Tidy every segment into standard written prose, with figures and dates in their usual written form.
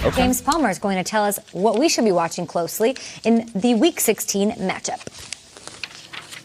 Okay. James Palmer is going to tell us what we should be watching closely in the Week 16 matchup.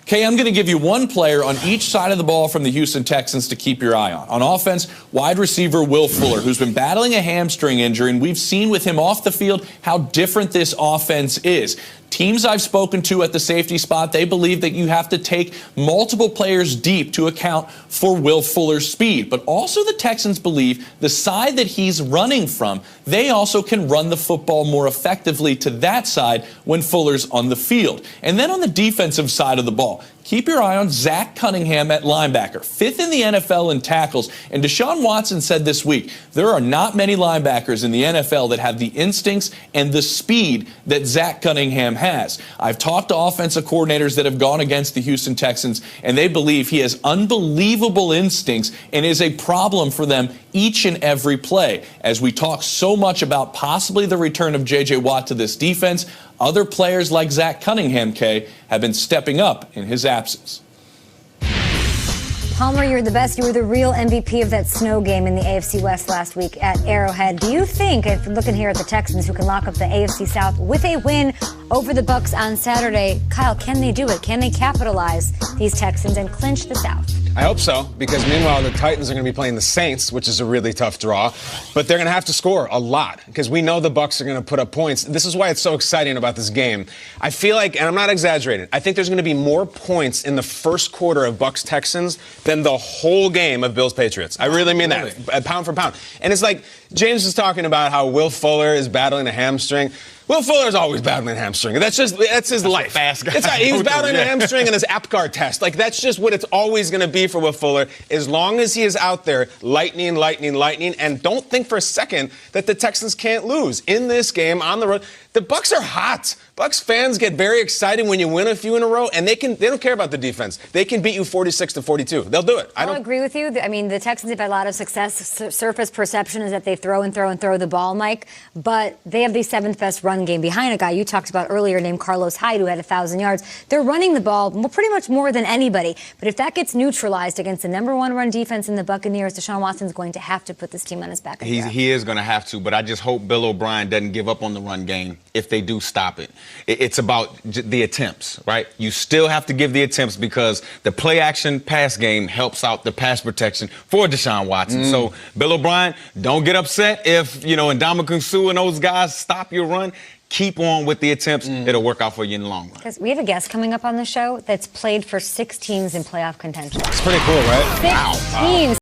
Okay, I'm going to give you one player on each side of the ball from the Houston Texans to keep your eye on. On offense, wide receiver Will Fuller, who's been battling a hamstring injury, and we've seen with him off the field how different this offense is. Teams I've spoken to at the safety spot, they believe that you have to take multiple players deep to account for Will Fuller's speed. But also the Texans believe the side that he's running from, they also can run the football more effectively to that side when Fuller's on the field. And then on the defensive side of the ball, keep your eye on Zach Cunningham at linebacker, 5th in the NFL in tackles. And Deshaun Watson said this week, there are not many linebackers in the NFL that have the instincts and the speed that Zach Cunningham has. I've talked to offensive coordinators that have gone against the Houston Texans, and they believe he has unbelievable instincts and is a problem for them each and every play. As we talk so much about possibly the return of J.J. Watt to this defense, other players like Zach Cunningham, Kay, have been stepping up in his absence. Palmer, you're the best. You were the real MVP of that snow game in the AFC West last week at Arrowhead. Do you think, if looking here at the Texans, who can lock up the AFC South with a win over the Bucs on Saturday, Kyle, can they do it? Can they capitalize these Texans and clinch the South? I hope so, because meanwhile the Titans are going to be playing the Saints, which is a really tough draw, but they're going to have to score a lot because we know the Bucs are going to put up points. This is why it's so exciting about this game. I feel like, and I'm not exaggerating, I think there's going to be more points in the first quarter of Bucs-Texans than the whole game of Bills-Patriots. I really mean that, pound for pound. And it's like James was talking about how Will Fuller is battling a hamstring. Will Fuller's always battling a hamstring. That's his life. Fast guy. He's battling a hamstring in his APGAR test. Like, that's just what it's always going to be for Will Fuller, as long as he is out there lightning, and don't think for a second that the Texans can't lose in this game on the road. The Bucs are hot. Bucs fans get very excited when you win a few in a row, and they don't care about the defense. They can beat you 46-42. They'll do it. I'll agree with you. I mean, the Texans have had a lot of success. Surface perception is that they throw the ball, Mike, but they have the 7th best run game behind a guy you talked about earlier named Carlos Hyde, who had 1,000 yards. They're running the ball pretty much more than anybody. But if that gets neutralized against the #1 run defense in the Buccaneers, Deshaun Watson's going to have to put this team on his back. He is going to have to, but I just hope Bill O'Brien doesn't give up on the run game if they do stop it. It's about the attempts, right? You still have to give the attempts because the play-action pass game helps out the pass protection for Deshaun Watson. So, Bill O'Brien, don't get upset if, Ndamukong Suh and those guys stop your run. Keep on with the attempts. It'll work out for you in the long run. Because we have a guest coming up on the show that's played for 6 teams in playoff contention. It's pretty cool, right? 6 teams.